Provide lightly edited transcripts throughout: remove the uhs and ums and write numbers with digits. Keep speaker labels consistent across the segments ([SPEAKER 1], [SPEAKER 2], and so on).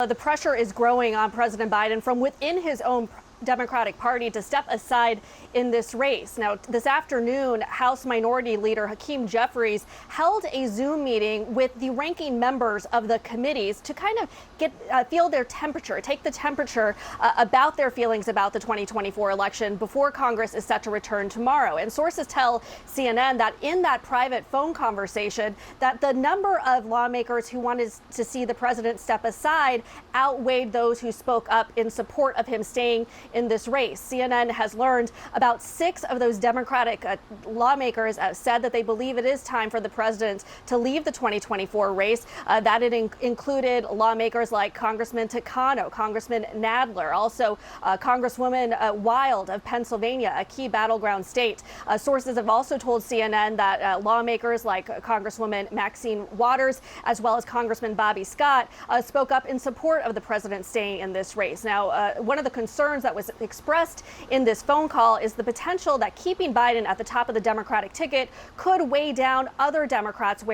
[SPEAKER 1] The pressure is growing on President Biden from within his own Democratic Party to step aside in this race. Now, this afternoon, House Minority Leader Hakeem Jeffries held a Zoom meeting with the ranking members of the committees to kind of feel their temperature, take the temperature about their feelings about the 2024 election before Congress is set to return tomorrow. And sources tell CNN that in that private phone conversation, that the number of lawmakers who wanted to see the president step aside outweighed those who spoke up in support of him staying in this race. CNN has learned about 6 of those Democratic lawmakers said that they believe it is time for the president to leave the 2024 race. That it included lawmakers like Congressman Takano, Congressman Nadler, also Congresswoman Wild of Pennsylvania, a key battleground state. Sources have also told CNN that lawmakers like Congresswoman Maxine Waters, as well as Congressman Bobby Scott, spoke up in support of the president staying in this race. Now, one of the concerns that was expressed in this phone call is the potential that keeping Biden at the top of the Democratic ticket could weigh down other Democrats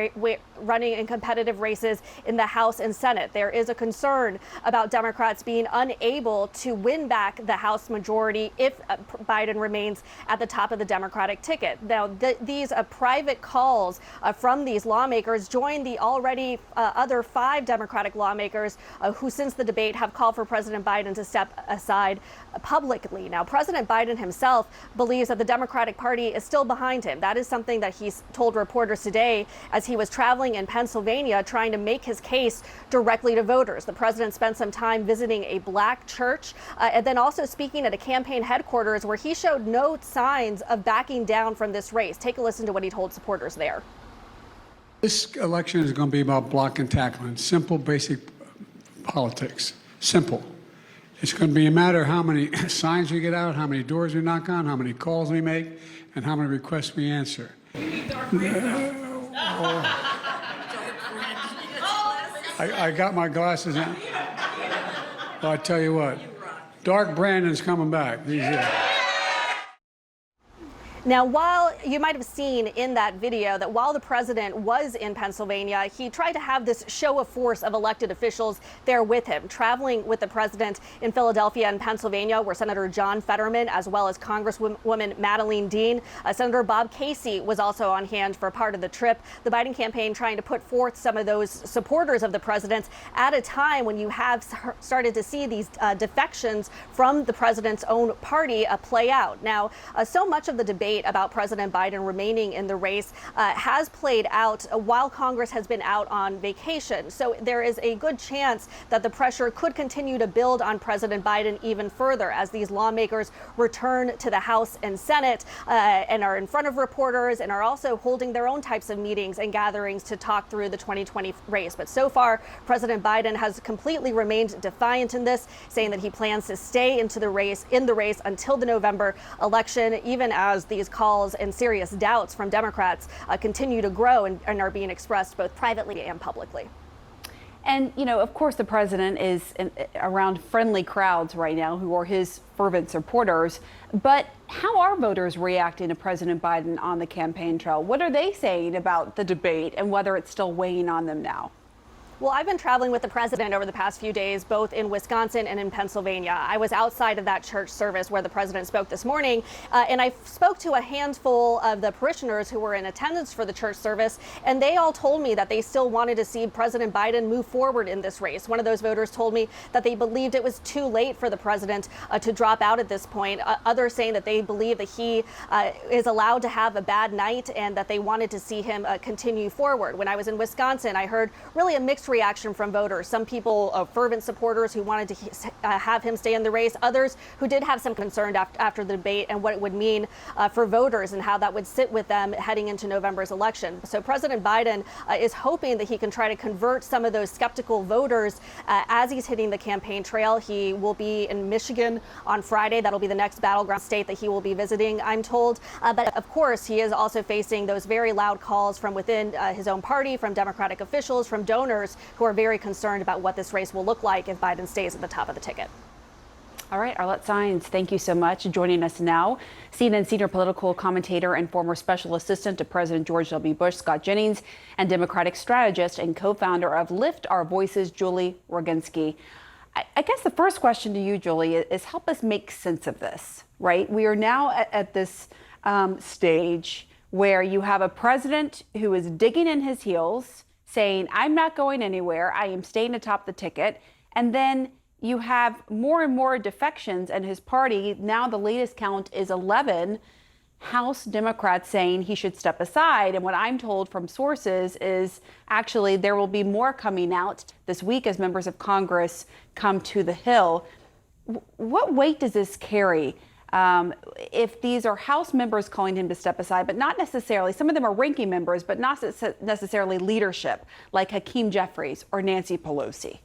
[SPEAKER 1] running in competitive races in the House and Senate. There is a concern about Democrats being unable to win back the House majority if Biden remains at the top of the Democratic ticket. Now, these private calls from these lawmakers join the already other 5 Democratic lawmakers who, since the debate, have called for President Biden to step aside publicly. Now, President Biden himself believes that the Democratic Party is still behind him. That is something that he's told reporters today as he was traveling in Pennsylvania trying to make his case directly to voters. The president spent some time visiting a black church and then also speaking at a campaign headquarters where he showed no signs of backing down from this race. Take a listen to what he told supporters there.
[SPEAKER 2] This election is going to be about block and tackling, simple, basic politics. Simple. It's going to be a matter of how many signs we get out, how many doors we knock on, how many calls we make, and how many requests we answer. I got my glasses in. Well, I tell you what, Dark Brandon's coming back. He's here.
[SPEAKER 1] Now, while you might have seen in that video that while the president was in Pennsylvania, he tried to have this show of force of elected officials there with him, traveling with the president in Philadelphia and Pennsylvania, where Senator John Fetterman, as well as Congresswoman Madeleine Dean, Senator Bob Casey was also on hand for part of the trip. The Biden campaign trying to put forth some of those supporters of the president at a time when you have started to see these defections from the president's own party play out. Now, so much of the debate about President Biden remaining in the race has played out while Congress has been out on vacation. So there is a good chance that the pressure could continue to build on President Biden even further as these lawmakers return to the House and Senate and are in front of reporters and are also holding their own types of meetings and gatherings to talk through the 2020 race. But so far, President Biden has completely remained defiant in this, saying that he plans to stay in the race until the November election, even as these calls and serious doubts from Democrats continue to grow and are being expressed both privately and publicly.
[SPEAKER 3] And, you know, of course, the president is around friendly crowds right now who are his fervent supporters. But how are voters reacting to President Biden on the campaign trail? What are they saying about the debate and whether it's still weighing on them now?
[SPEAKER 1] Well, I've been traveling with the president over the past few days, both in Wisconsin and in Pennsylvania. I was outside of that church service where the president spoke this morning, and I spoke to a handful of the parishioners who were in attendance for the church service, and they all told me that they still wanted to see President Biden move forward in this race. One of those voters told me that they believed it was too late for the president to drop out at this point. Others saying that they believe that he is allowed to have a bad night and that they wanted to see him continue forward. When I was in Wisconsin, I heard really a mixed reaction from voters. Some people, fervent supporters who wanted to have him stay in the race. Others who did have some concern after the debate and what it would mean for voters and how that would sit with them heading into November's election. So President Biden is hoping that he can try to convert some of those skeptical voters as he's hitting the campaign trail. He will be in Michigan on Friday. That'll be the next battleground state that he will be visiting, I'm told. But of course, he is also facing those very loud calls from within his own party, from Democratic officials, from donors who are very concerned about what this race will look like if Biden stays at the top of the ticket.
[SPEAKER 3] All right, Arlette Saenz, thank you so much. Joining us now, CNN senior political commentator and former special assistant to President George W. Bush, Scott Jennings, and Democratic strategist and co-founder of Lift Our Voices, Julie Roginski. I guess the first question to you, Julie, is help us make sense of this, right? We are now at this stage where you have a president who is digging in his heels, saying, I'm not going anywhere, I am staying atop the ticket, and then you have more and more defections in his party. Now the latest count is 11 House Democrats saying he should step aside. And what I'm told from sources is actually there will be more coming out this week as members of Congress come to the Hill. What weight does this carry if these are House members calling him to step aside, but not necessarily, some of them are ranking members, but not necessarily leadership like Hakeem Jeffries or Nancy Pelosi?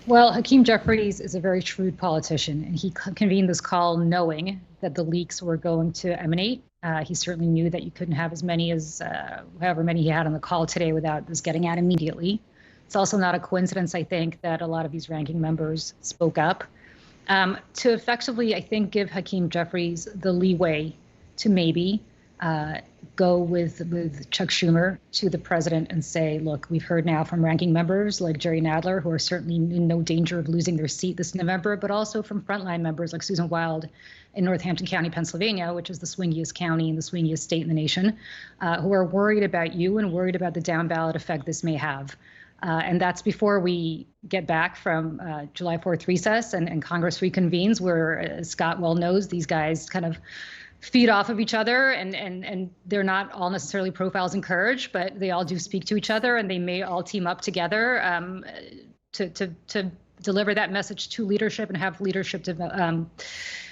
[SPEAKER 4] Well, Hakeem Jeffries is a very shrewd politician, and he convened this call knowing that the leaks were going to emanate. He certainly knew that you couldn't have as many as however many he had on the call today without this getting out immediately. It's also not a coincidence, I think, that a lot of these ranking members spoke up to effectively, I think, give Hakeem Jeffries the leeway to maybe go with Chuck Schumer to the president and say, look, we've heard now from ranking members like Jerry Nadler, who are certainly in no danger of losing their seat this November, but also from frontline members like Susan Wild in Northampton County, Pennsylvania, which is the swingiest county and the swingiest state in the nation, who are worried about you and worried about the down ballot effect this may have. And that's before we get back from July 4th recess and Congress reconvenes, where, as Scott well knows, these guys kind of feed off of each other, and they're not all necessarily profiles in courage, but they all do speak to each other, and they may all team up together to deliver that message to leadership and have leadership to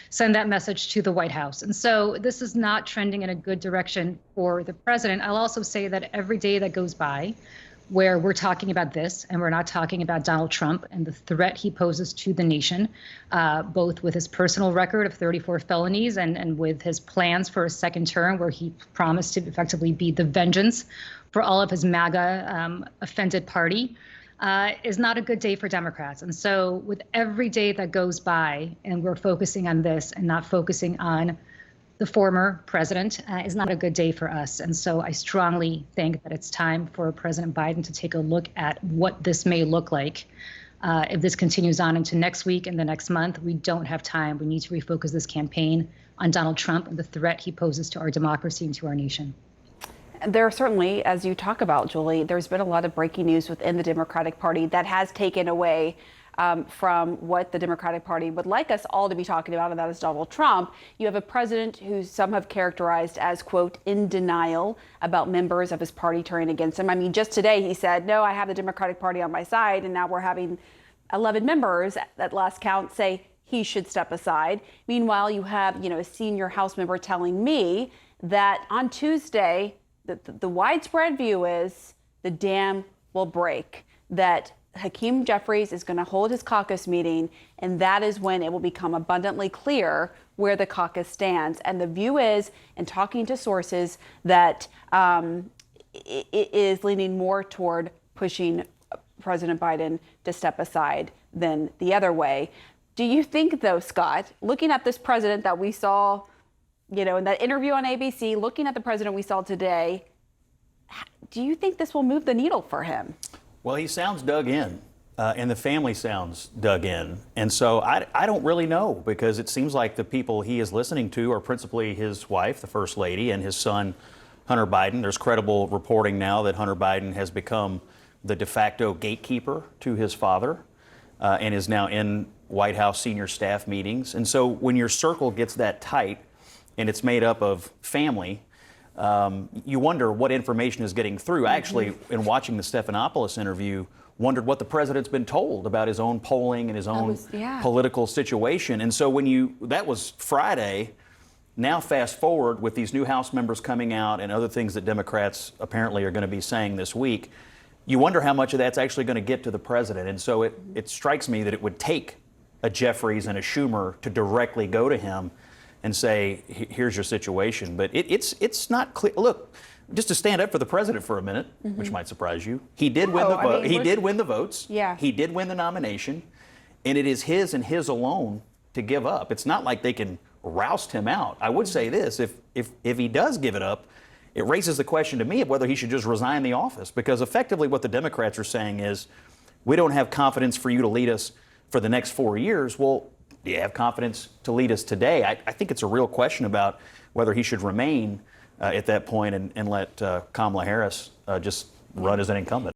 [SPEAKER 4] send that message to the White House. And so this is not trending in a good direction for the president. I'll also say that every day that goes by where we're talking about this and we're not talking about Donald Trump and the threat he poses to the nation, both with his personal record of 34 felonies and with his plans for a second term where he promised to effectively be the vengeance for all of his MAGA offended party, is not a good day for Democrats. And so with every day that goes by and we're focusing on this and not focusing on the former president, is not a good day for us. And so I strongly think that it's time for President Biden to take a look at what this may look like. If this continues on into next week and the next month, we don't have time. We need to refocus this campaign on Donald Trump and the threat he poses to our democracy and to our nation.
[SPEAKER 3] There are certainly, as you talk about, Julie, there's been a lot of breaking news within the Democratic Party that has taken away from what the Democratic Party would like us all to be talking about, and that is Donald Trump. You have a president who some have characterized as, quote, in denial about members of his party turning against him. I mean, just today he said, no, I have the Democratic Party on my side, and now we're having 11 members at last count say he should step aside. Meanwhile, you have, a senior House member telling me that on Tuesday, the widespread view is the dam will break, that Hakeem Jeffries is going to hold his caucus meeting, and that is when it will become abundantly clear where the caucus stands. And the view is, in talking to sources, that it is leaning more toward pushing President Biden to step aside than the other way. Do you think, though, Scott, looking at this president that we saw, in that interview on ABC, looking at the president we saw today, do you think this will move the needle for him?
[SPEAKER 5] Well, he sounds dug in, and the family sounds dug in. And so I don't really know, because it seems like the people he is listening to are principally his wife, the First Lady, and his son, Hunter Biden. There's credible reporting now that Hunter Biden has become the de facto gatekeeper to his father and is now in White House senior staff meetings. And so when your circle gets that tight and it's made up of family, you wonder what information is getting through. I actually, in watching the Stephanopoulos interview, wondered what the president's been told about his own polling and his own political situation. And so that was Friday. Now fast forward with these new House members coming out and other things that Democrats apparently are going to be saying this week, you wonder how much of that's actually going to get to the president. And so it strikes me that it would take a Jeffries and a Schumer to directly go to him and say, here's your situation. But it's not clear. Look, just to stand up for the president for a minute, which might surprise you, he did win the votes.
[SPEAKER 3] Yeah.
[SPEAKER 5] He did win the nomination. and it is his and his alone to give up. It's not like they can roust him out. I would say this, if he does give it up, it raises the question to me of whether he should just resign the office, because effectively what the Democrats are saying is, we don't have confidence for you to lead us for the next 4 years. Well, do you have confidence to lead us today? I think it's a real question about whether he should remain at that point and let Kamala Harris just run as an incumbent.